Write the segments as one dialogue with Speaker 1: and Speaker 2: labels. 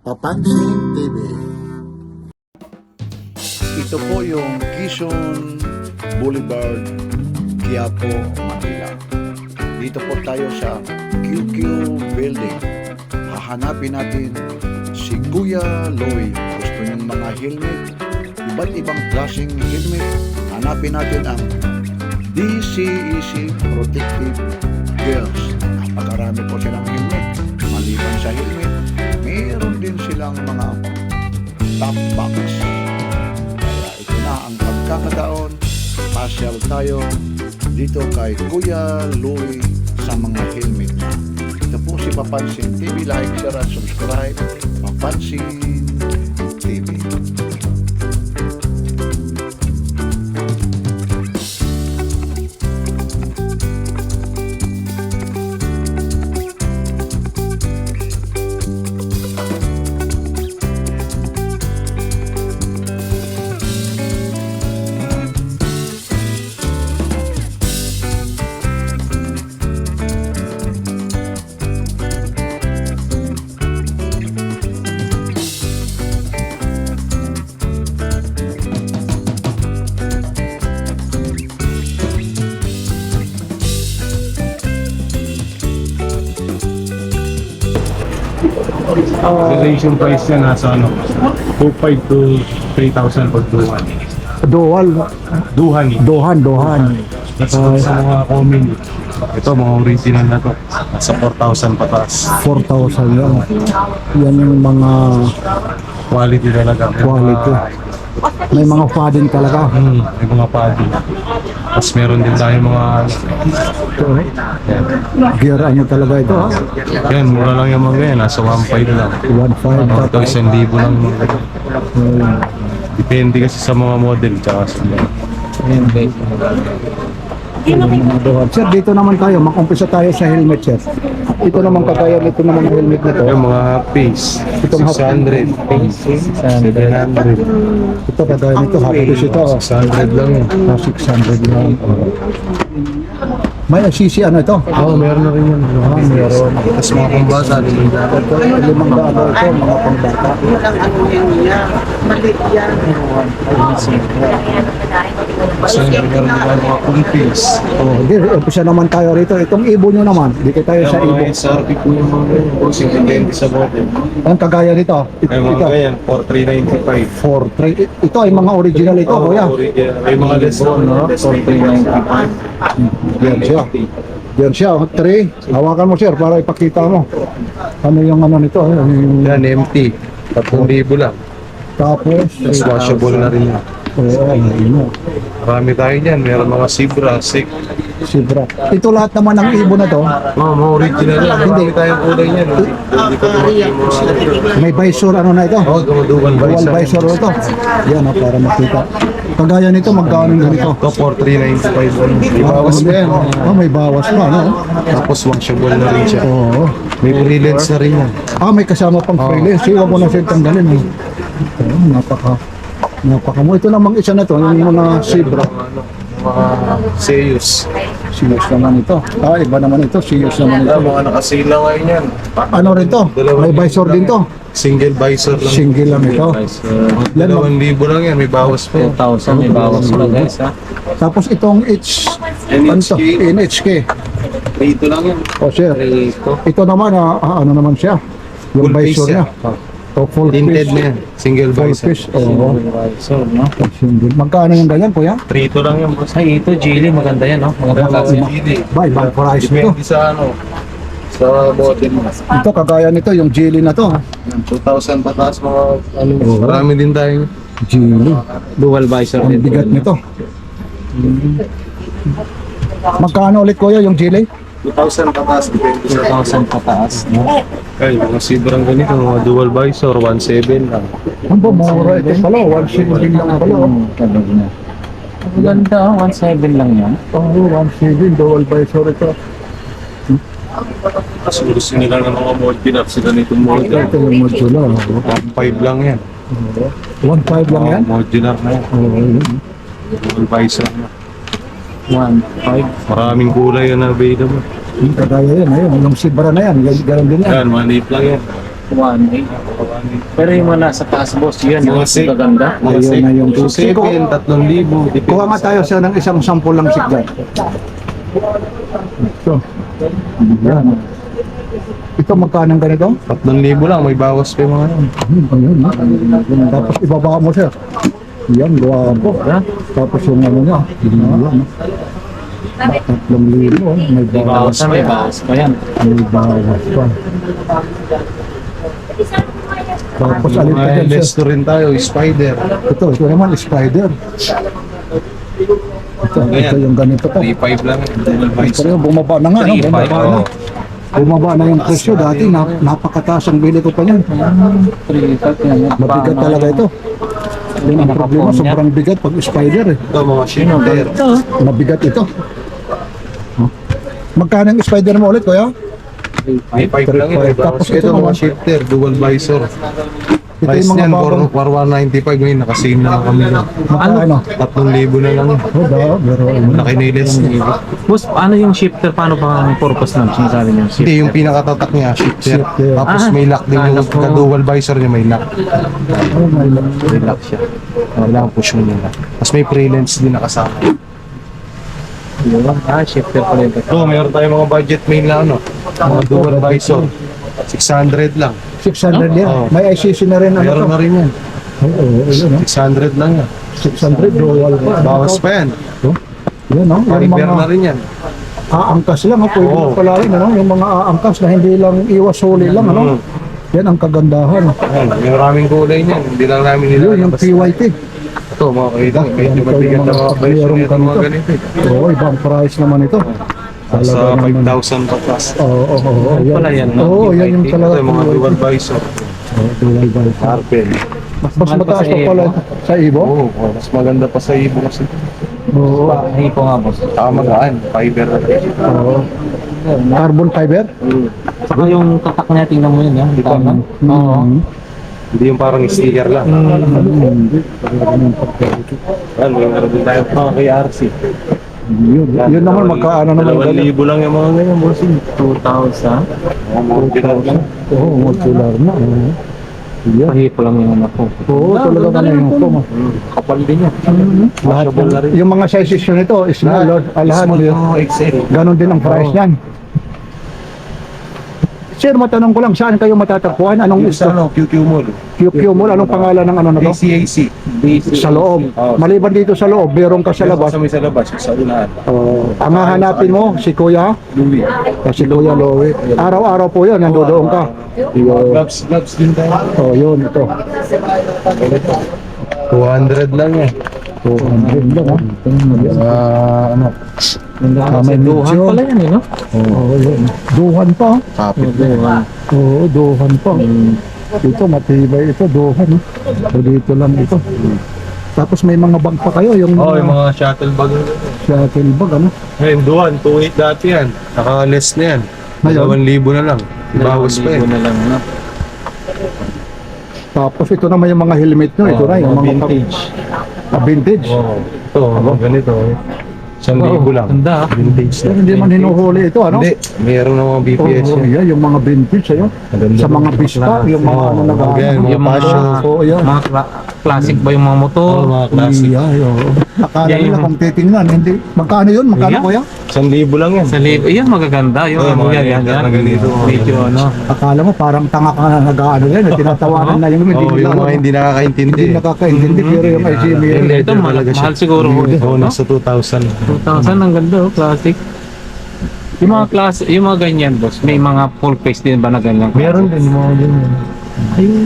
Speaker 1: Papansin TV.
Speaker 2: Ito po yung Quezon Boulevard, Quiapo, Manila. Dito po tayo sa QQ Building. Hahanapin natin si Kuya Loy. Gusto niyong mga helmet, iba't ibang klaseng helmet. Hanapin natin ang DCEC Protective Girls. Napakarami po silang helmet. Maliban sa helmet, meron din silang mga top box. Kaya ito na ang pagkakataon. Pasyal tayo dito kay Kuya Loy sa mga helmet niya. Ito po si Papansin TV. Like, share, at subscribe. Papansin TV.
Speaker 3: Relation price niya nasa 2.5 to 3,000 pag duhan.
Speaker 4: Dohan.
Speaker 3: That's sa mga common. Ito mga original na to. Nasa 4,000 pataas.
Speaker 4: 4,000 yan. Yan yung mga
Speaker 3: Quality talaga.
Speaker 4: quality. May mga padding talaga.
Speaker 3: May mga padi. Tapos meron din tayo mga yan.
Speaker 4: Gear ano talaga ito ha?
Speaker 3: Yan, mura lang yung mga yan. Nasa 1.5 lang.
Speaker 4: 1.5
Speaker 3: Ito 1,000 lang. Depende kasi sa mga model. Tsaka sa mga
Speaker 4: Sir, dito naman tayo. Mag-umpisa tayo sa helmet, sir. Ito naman kagaya nito naman ang helmet na to.
Speaker 3: yung mga face.
Speaker 4: Itong
Speaker 3: 600. 700.
Speaker 4: Ito kagaya nito. Happiness ito.
Speaker 3: 600 lang yun.
Speaker 4: 600 lang. May CC ano ito?
Speaker 3: Oo, meron na rin yan.
Speaker 4: Meron.
Speaker 3: Tapos mga pambata din.
Speaker 4: Ito, 5,000 ito. Mga pangbata.
Speaker 3: So, meron din mga kumpis.
Speaker 4: Oh, hindi. Umpisa naman tayo rito. Itong ibo nyo naman. Dito tayo sa ibo.
Speaker 3: Mga SRP po yung mga bossing depende sa model.
Speaker 4: Ang kagaya nito.
Speaker 3: Ay mga ganyan, 4,395.
Speaker 4: 4-3. Ito ay mga original ito, kuya.
Speaker 3: May mga lesson, no? 4,395.
Speaker 4: Yan siya. Yan siya. 3. Hawakan mo, sir, para ipakita mo. Ano yung ano nito? Yung...
Speaker 3: Yan, empty. 3,000 lang.
Speaker 4: Tapos,
Speaker 3: Tapos washable na rin yan.
Speaker 4: ano,
Speaker 3: Marami tayo dyan. Meron mga Zebra, Sik.
Speaker 4: Sibra. Ito lahat naman ng ibo na to.
Speaker 3: Mga original yan. Marami tayong kulay yan. Hindi pa tumaki yung mga...
Speaker 4: May visor ano na ito.
Speaker 3: Oo, gumudugan ba
Speaker 4: Dual visor ito. Yan, para makita. Kagaya nito, magkano ganito?
Speaker 3: Ito, 4,395. Ibawas pa yan.
Speaker 4: Oh, may bawas pa, no?
Speaker 3: Tapos washable na rin siya.
Speaker 4: Oo.
Speaker 3: May pre-lens na rin yan.
Speaker 4: May kasama pang freelance. Huwag mo na siya tanggalin. Eh. Napaka mo. Ito namang isa na to, yung mga Zebra.
Speaker 3: Mga Seus.
Speaker 4: Siyos naman ito. Iba naman ito. Siyos naman ito.
Speaker 3: Mga nakasila ngayon yan.
Speaker 4: Ano rin to? May visor din to.
Speaker 3: Single visor lang.
Speaker 4: Single lang ito. Yan,
Speaker 3: 2,000 lang yan. May bawas pa.
Speaker 5: 2,000 may bawas pa guys ha.
Speaker 4: Tapos itong
Speaker 3: NHK.
Speaker 4: NHK.
Speaker 3: Dito lang yan.
Speaker 4: O sir, ito naman, ano naman siya? Yung
Speaker 3: Full
Speaker 4: visor
Speaker 3: face
Speaker 4: niya. O full
Speaker 3: Tinted
Speaker 4: face.
Speaker 3: na yan. Single
Speaker 4: Full
Speaker 3: visor.
Speaker 4: face. Oo.
Speaker 5: So no.
Speaker 4: Single. Magkano yung ganyan, kuya?
Speaker 3: 3 lang yan. boss.
Speaker 5: Ay ito Geely maganda yan no. Maganda klase.
Speaker 4: Ba, ibang price nito.
Speaker 3: Depende sa ano. Sa model mo.
Speaker 4: Ito, kagaya nito, yung Geely na to.
Speaker 3: 2,000 pataas mga ano. Marami din tayo.
Speaker 4: Geely.
Speaker 5: Dual visor
Speaker 4: Ang bigat nito. Magkano ulit, kuya, yung Geely?
Speaker 3: 2,000 pataas. Depende sa
Speaker 5: 2,000 pataas no.
Speaker 3: ay, mga sobrang ganito. Mga dual visor. 1,700 lang.
Speaker 4: Ang ba, mura ito pala. 170 lang pala.
Speaker 5: Ang ganda 1,700 lang yan.
Speaker 4: Oo, 170. Dual visor ito.
Speaker 3: Kasi gusto nila ng mga modular. Sila nitong model.
Speaker 4: Ito yung modular.
Speaker 3: 1,500 lang yan.
Speaker 4: 1.5 lang yan?
Speaker 3: Modular na yan. Dual visor na.
Speaker 5: 1,500.
Speaker 3: Maraming kulay yan na available.
Speaker 4: Yung kagaya yan, ayun. Yung Zebra na yan. Ganun din yan.
Speaker 3: Yan, maliit lang yan.
Speaker 5: 1.8. Pero yung mga nasa taas, boss, yan.
Speaker 3: Mga
Speaker 5: Yung
Speaker 3: six.
Speaker 5: magaganda.
Speaker 4: Ayun na yung
Speaker 3: 2.7, 3,000.
Speaker 4: Kuha nga tayo siya ng isang sample lang sigdan. Ito. Yan. Ito magkano ang ganito?
Speaker 3: 3,000 lang, may bawas pa yung mga yan.
Speaker 4: Ayun. Tapos ibaba mo sir. Yan, gawa po. Tapos yung ano niya. Yan. 3,000. May bawas.
Speaker 5: May bawas pa yan.
Speaker 4: May bawas pa. Tapos alin pa
Speaker 3: Mga
Speaker 4: dyan sir?
Speaker 3: Lesto rin tayo, Spider.
Speaker 4: Ito naman, spider. Ito yung ganito to.
Speaker 3: 3.5 lang.
Speaker 4: Pero yung bumaba na nga, no? Bumaba na. Bumaba na yung presyo. Dati napakataas ang bili ko pa yan.
Speaker 5: 3.5 yan.
Speaker 4: Mabigat talaga ito. Yan ang problema, sobrang bigat pag spider eh.
Speaker 3: Ito mga shifter.
Speaker 4: Mabigat ito. Huh? Magkano yung spider mo ulit, kuya?
Speaker 3: 3.5 lang yun.
Speaker 4: Tapos
Speaker 3: Ito
Speaker 4: ito
Speaker 3: mga
Speaker 4: naman.
Speaker 3: shifter, dual visor.
Speaker 4: Ito
Speaker 3: Price
Speaker 4: yung mga
Speaker 3: niyan,
Speaker 4: bagong...
Speaker 3: 195 ngayon, nakasale na kami.
Speaker 4: Ano?
Speaker 3: 3,000 na lang.
Speaker 4: Oh, pero
Speaker 3: Laki na ilis.
Speaker 5: Boss, ano yung shifter? Paano pa ang purpose nun? Sinasabi niyo?
Speaker 3: Hindi, yung pinakatatak niya, shifter.
Speaker 4: Shifter.
Speaker 3: Tapos may lock din yung
Speaker 5: Lock mo.
Speaker 3: ka-dual visor niya, may lock.
Speaker 4: oh, may lang.
Speaker 3: May lock siya. Kailangan push mo nila. Tapos may pre-lens din nakasama.
Speaker 5: Shifter pala yung
Speaker 3: Ito, mayroon tayong mga budget main lang, ano? Mga dual visor. 600 lang.
Speaker 4: 600 yan.
Speaker 3: Oo.
Speaker 4: May ICC na rin. Ano
Speaker 3: Mayroon
Speaker 4: to?
Speaker 3: na rin yan.
Speaker 4: Oo, ayun, no?
Speaker 3: 600 lang yan.
Speaker 4: 600 dual pa.
Speaker 3: Bawas pa yan.
Speaker 4: Yan, no? Yung
Speaker 3: Fiber na
Speaker 4: mga
Speaker 3: rin yan.
Speaker 4: aangkas lang, pwede
Speaker 3: Oo.
Speaker 4: mo pala rin, ano? Yung mga aangkas na hindi lang iwas huli lang, ano? Yan ang kagandahan.
Speaker 3: Yan, may maraming kulay niyan. Hindi lang namin
Speaker 4: Yun, yung
Speaker 3: nilalabas.
Speaker 4: PYT.
Speaker 3: Ito, mga kaitang. Medyo mabigat na mga presyo nito mga ganito.
Speaker 4: Oo, ibang price naman ito.
Speaker 3: Sa
Speaker 4: Talaga naman.
Speaker 3: 5,000 pa plus.
Speaker 4: Oo, yan.
Speaker 5: Pala yan, no?
Speaker 4: Oo, yan yung
Speaker 3: Ito
Speaker 4: talaga.
Speaker 3: yung mga dual
Speaker 4: PYT.
Speaker 3: visor.
Speaker 4: Oo, dual visor.
Speaker 3: Carpel.
Speaker 4: Mas
Speaker 5: mahal pa
Speaker 4: mataas
Speaker 5: sa
Speaker 4: pa pala
Speaker 5: Evo.
Speaker 4: sa Evo?
Speaker 3: Oo, mas maganda pa sa ibo kasi.
Speaker 4: Oo.
Speaker 5: Hindi po nga, boss.
Speaker 3: Saka magaan, fiber na rin.
Speaker 4: Oo. Carbon fiber?
Speaker 5: Saka yung tatak niya, tingnan mo yun, ha? Di ba? Oo.
Speaker 3: Hindi yung parang sticker lang.
Speaker 4: Hindi.
Speaker 3: Yan, may meron din tayo mga kay RC.
Speaker 4: Yun naman, magkaano naman.
Speaker 3: 2,000 lang yung mga ganyan, bossing.
Speaker 5: 2,000.
Speaker 3: Mga modular lang.
Speaker 4: Oo, modular na. Oo. Yan.
Speaker 5: Pahipo lang yung anak ko.
Speaker 4: Oo, talaga na yung phone.
Speaker 3: Kapal din yan.
Speaker 4: Lahat
Speaker 3: Washable na rin.
Speaker 4: yung mga sizes yun ito, small, lahat.
Speaker 3: Small to XL.
Speaker 4: Ganon din ang price niyan. Sir, matanong ko lang, saan kayo matatagpuan? Anong
Speaker 3: Yung sa ano, QQ Mall.
Speaker 4: QQ Mall? Anong pangalan ng ano na to?
Speaker 3: ACAC.
Speaker 4: Sa loob. Maliban dito sa loob, meron ka sa labas.
Speaker 3: Sa may sa labas, sa unahan.
Speaker 4: Ang hahanapin mo, si Kuya?
Speaker 3: Louis.
Speaker 4: Si Kuya Lowe. Araw-araw po yun, nandoon ka.
Speaker 3: Gloves din tayo.
Speaker 4: Oh, yun, ito.
Speaker 3: 200 lang eh.
Speaker 4: Oh, ang ganda, ha?
Speaker 3: Ano?
Speaker 4: May
Speaker 5: Duhan
Speaker 4: medyo.
Speaker 5: pala yan, eh, no?
Speaker 4: Oo, yun. Duhan pa.
Speaker 3: Kapit.
Speaker 5: Duhan.
Speaker 4: Oo, duhan pa. Ito, matibay ito, duhan. So, dito lang ito. Tapos may mga bag pa kayo, yung
Speaker 3: Oh, yung mga shuttle bag.
Speaker 4: shuttle bag, ano?
Speaker 3: Ngayon, duwan. 2.8 dati yan. Naka-less na yan.
Speaker 4: Ngayon?
Speaker 3: 2,000 na lang. Bawas pa yan.
Speaker 5: 2,000 na lang, no?
Speaker 4: Tapos ito naman yung mga helmet nyo, ito na, yung mga
Speaker 3: vintage.
Speaker 4: Vintage.
Speaker 3: Oo. Ito, ganito. 1,000 lang.
Speaker 5: Ganda, ah.
Speaker 3: Vintage
Speaker 4: Pero
Speaker 3: na.
Speaker 4: hindi man hinuhuli ito, ano?
Speaker 3: Hindi, mayroon ng mga BPS
Speaker 4: Oo,
Speaker 3: yan.
Speaker 4: yan, yung mga vintage, ayun.
Speaker 3: Maganda
Speaker 4: Sa
Speaker 3: rin.
Speaker 4: mga Vista, yung mga ano na
Speaker 3: Yan, mga
Speaker 5: Yung mga-
Speaker 3: passion.
Speaker 4: Oo, yan.
Speaker 5: Mga classic ba yung mga motor?
Speaker 3: Oo, mga classic.
Speaker 4: Yeah, oo. Akala
Speaker 5: Yan
Speaker 4: nila
Speaker 5: yung-
Speaker 4: kung titingnan, hindi. Magkano yun? Magkano
Speaker 5: Yeah.
Speaker 4: kuya?
Speaker 3: 1,000 lang yan.
Speaker 5: Sa libo, yan magaganda. Yung
Speaker 3: Oo,
Speaker 5: ano
Speaker 3: mga
Speaker 5: yan, yan,
Speaker 3: leather
Speaker 5: yan.
Speaker 3: na ganito.
Speaker 5: Medyo ano.
Speaker 4: Akala mo parang tanga ka na nag-ano yan, tinatawanan na yung hindi
Speaker 3: Oo,
Speaker 4: nila
Speaker 3: yung
Speaker 4: alam.
Speaker 3: mga hindi nakakaintindi.
Speaker 4: Hindi nakakaintindi, pero yung ICM
Speaker 3: Yung
Speaker 4: yun.
Speaker 3: leather
Speaker 5: Ito,
Speaker 3: talaga siya.
Speaker 5: mahal siguro.
Speaker 3: Oo,
Speaker 5: no?
Speaker 3: nasa 2,000.
Speaker 5: 2,000, ang ganda, oh, classic. Yung mga klase, yung mga ganyan, boss, may mga full face din ba na ganyan?
Speaker 3: Meron din yung mga ganyan.
Speaker 5: Ayun.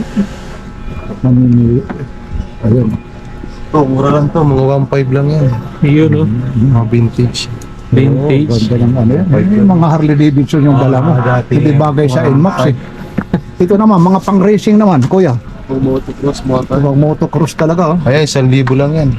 Speaker 4: Mamimili. Ayun.
Speaker 3: Ito, mura lang to. Mga 1,500 lang yan.
Speaker 5: Yun, oh.
Speaker 3: Mga vintage.
Speaker 5: Vintage.
Speaker 4: Oo, ganda ng ano yan. Yung mga Harley Davidson yung dala mo.
Speaker 3: dati
Speaker 4: Hindi
Speaker 3: yan.
Speaker 4: bagay sa
Speaker 3: Mga
Speaker 4: NMAX eh. Ito naman, mga pang racing naman, kuya.
Speaker 3: Motocross, motor.
Speaker 4: Mga motocross talaga, oh.
Speaker 3: Ayan, 1,000 lang yan.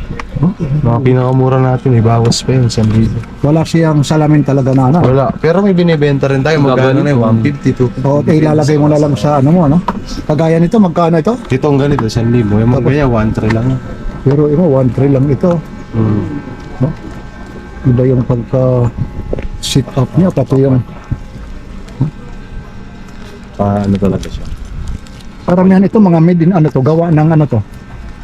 Speaker 3: Mga pinakamura natin, ibawas pa yun, 1,000.
Speaker 4: Wala siyang salamin talaga na ano.
Speaker 3: Wala. Pero may binibenta rin tayo. Magkano na yun? 150 to.
Speaker 4: O, ilalagay mo na lang sa ano mo, ano? Kagaya nito, magkano ito?
Speaker 3: Ito ang ganito, 1,000. Yung mga ganyan, 1,300 lang yan.
Speaker 4: Pero imo, 1.3 lang ito. No? Iba yung pagka sit up niya, pati yung
Speaker 3: Paano talaga siya?
Speaker 4: Paramihan ito mga made in ano to, gawa ng ano to,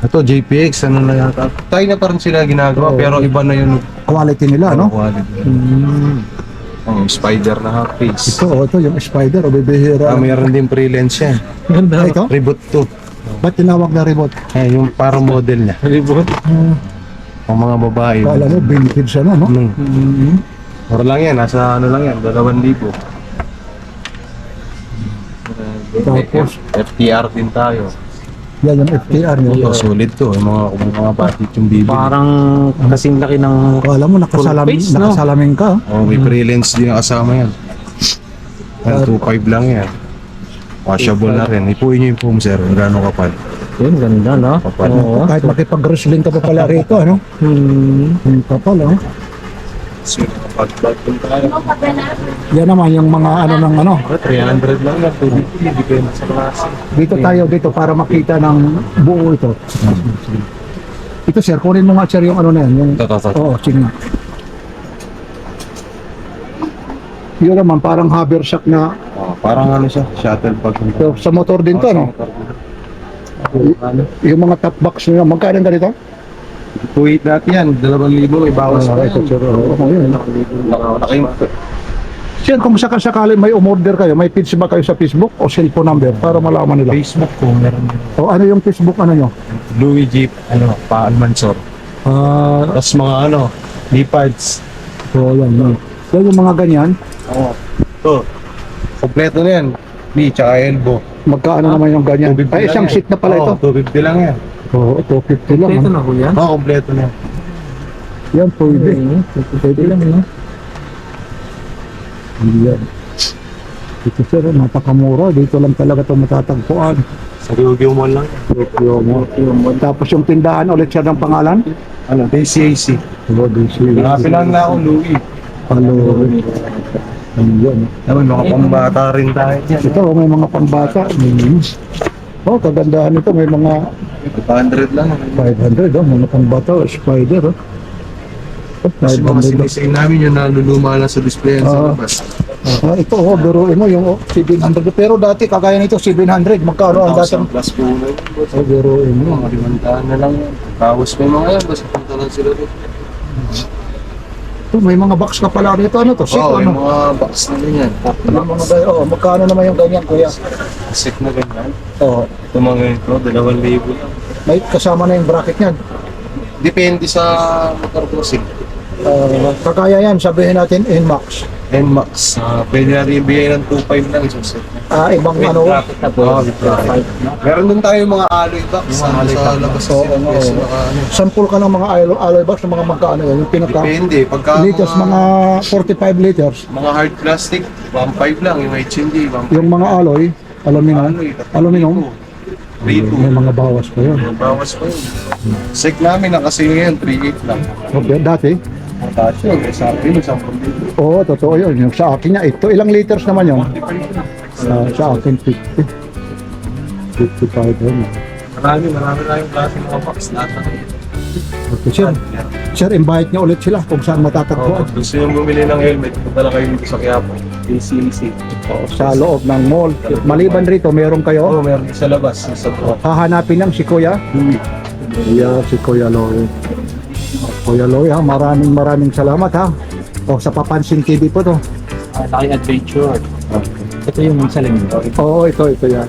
Speaker 3: Ito, JPX, ano na yata. China pa rin sila ginagawa,
Speaker 4: Oo.
Speaker 3: pero iba na yung
Speaker 4: quality nila, no?
Speaker 3: quality.
Speaker 4: Hmm.
Speaker 3: Yung spider na half face.
Speaker 4: Ito yung spider o bibihira.
Speaker 3: Mayroon din pre-lens yan.
Speaker 5: Ganda.
Speaker 4: Ay, ito?
Speaker 3: Reboot 2.
Speaker 4: Ba't tinawag na remote?
Speaker 3: Yung parang model niya.
Speaker 5: Reboot.
Speaker 3: Ang mga babae.
Speaker 4: Kala mo, vintage ano, no?
Speaker 3: Mura lang yan, nasa ano lang yan, 2,000.
Speaker 4: Tapos?
Speaker 3: FTR din tayo.
Speaker 4: Yan yung FTR nyo.
Speaker 3: Ito, solid to. Yung mga budget yung bibili.
Speaker 5: Parang kasing laki ng
Speaker 4: Kala mo,
Speaker 5: Full face, no?
Speaker 4: nakasalamin ka.
Speaker 3: Oh, may pre-lens din ang kasama yan. 2.5 lang yan. Washable na rin. Ipuin nyo yung foam, sir. Kung gano'ng kapal.
Speaker 5: yun, ganda, no?
Speaker 3: Kapal.
Speaker 5: Oo.
Speaker 4: Kahit makipag-wrestling ka pa pala rito, ano? Yung kapal, oh.
Speaker 3: So, kapag din tayo.
Speaker 4: Yan naman yung mga ano ng ano.
Speaker 3: 300 lang yan. Depende sa klase.
Speaker 4: Dito tayo dito para makita ng buo ito. Ito sir, kunin mo nga sir yung ano na yan. Yung,
Speaker 3: Ito.
Speaker 4: oo, sige. Yun naman, parang Habersack na,
Speaker 3: Oh, parang ano siya, shuttle bag.
Speaker 4: so, sa motor din to, no? Yung mga top box nyo, magkano ganito?
Speaker 3: Kuwait dati yan, 2,000 may bawas pa
Speaker 4: ito
Speaker 3: yan.
Speaker 4: sir, oo, yun.
Speaker 3: Nakain.
Speaker 4: Sir, kung sakasakali may umorder kayo, may page ba kayo sa Facebook o cellphone number para malaman nila?
Speaker 3: Facebook ko, meron
Speaker 4: O ano yung Facebook ano nyo?
Speaker 3: Louis Jeep, Paan Mansor. Tapos mga leopards.
Speaker 4: So yan, yan. Yan yung mga ganyan,
Speaker 3: Oo. Ito, kompleto na yan. Knee, tsaka elbow.
Speaker 4: magkaano naman yung ganyan?
Speaker 3: 250
Speaker 4: Ay, isang
Speaker 3: lang yan.
Speaker 4: seat na pala ito.
Speaker 3: Oo, 250 lang yan.
Speaker 4: Oo, 250 lang.
Speaker 5: Ito
Speaker 4: ha?
Speaker 5: na ho yan.
Speaker 3: Oo, kompleto na yan.
Speaker 4: Yan, pwede.
Speaker 5: Pwede lang, no?
Speaker 4: Yan. Ito sir, napakamura. Dito lang talaga ito matatagpuan.
Speaker 3: Sa Ryugyo Mall lang yan.
Speaker 4: Tapos yung tindahan ulit siya ng pangalan?
Speaker 3: DCAC. Hanapin lang na ako, Louis.
Speaker 4: Hello. Ayan.
Speaker 3: Naman, mga pambata rin tayo dyan.
Speaker 4: Ito, may mga pangbata. Oh, kagandahan nito. May mga
Speaker 3: 500 lang.
Speaker 4: 500, oh, mga pangbata. Spider, oh.
Speaker 3: Tapos mga
Speaker 4: 500 lang.
Speaker 3: sinising namin yung naluluma lang sa display sa
Speaker 4: Oo.
Speaker 3: labas.
Speaker 4: Ito, oh, biruin mo yung 700. Pero dati, kagaya nito, 700. Magkano ang dati?
Speaker 3: 1,000 plus po na yun. boss.
Speaker 4: Oh, biruin mo.
Speaker 3: Mga 500 na lang yan. Tapos may mga yan, basta punta lang sila rin.
Speaker 4: Ito, may mga box ka pala rito. Ano to? Seat,
Speaker 3: Oo, yung
Speaker 4: ano?
Speaker 3: mga box na ganyan.
Speaker 4: Yung mga oh, magkano naman yung ganyan, kuya?
Speaker 3: Set na ganyan.
Speaker 4: Oh,
Speaker 3: Ito mga ito, 2,000 lang.
Speaker 4: may kasama na yung bracket niyan.
Speaker 3: Depende sa motor crossing.
Speaker 4: Kagaya yan, sabihin natin NMAX.
Speaker 3: NMAX. Pwede natin ibigay ng 2.5 lang isang set.
Speaker 4: Ibang
Speaker 3: With
Speaker 4: ano,
Speaker 3: bracket na po. Meron din tayo mga alloy box. Sa labas
Speaker 4: Oo,
Speaker 3: sa
Speaker 4: oo.
Speaker 3: PS, naka-ano.
Speaker 4: sample ka ng mga alloy box ng mga magkano yan, yung pinaka
Speaker 3: Depende. Pagka
Speaker 4: liters, mga 45 liters.
Speaker 3: mga hard plastic, 1.5 lang. Yung HND, 1.5.
Speaker 4: Yung mga alloy, aluminum, aluminum, may
Speaker 3: 3.2.
Speaker 4: mga bawas pa yun.
Speaker 3: Bawas pa yun. Sec namin nakasale ngayon, 3.8 lang.
Speaker 4: Okay, dati,
Speaker 3: Mataas yun, sa akin, 10 dito.
Speaker 4: oo, totoo yun. Yung sa akin niya, ito, ilang liters naman yun? Sa akin, 50. 55 yun.
Speaker 3: Marami na yung klase mga box lahat.
Speaker 4: Okay, sir. Sir, invite niyo ulit sila kung saan matatagpuan.
Speaker 3: Gusto nyo bumili ng helmet, punta lang kayo dito sa Quiapo. ACC.
Speaker 4: Sa loob ng mall. Maliban rito, meron kayo.
Speaker 3: Oo, meron din sa labas. Sa truck.
Speaker 4: Hahanapin lang si Kuya. Yeah, si Kuya Loy. Kuya Loy, ha, maraming salamat ha. O sa Papansin TV po to.
Speaker 5: Laki adventure. Ito yung salamin.
Speaker 4: Oo, ito yan.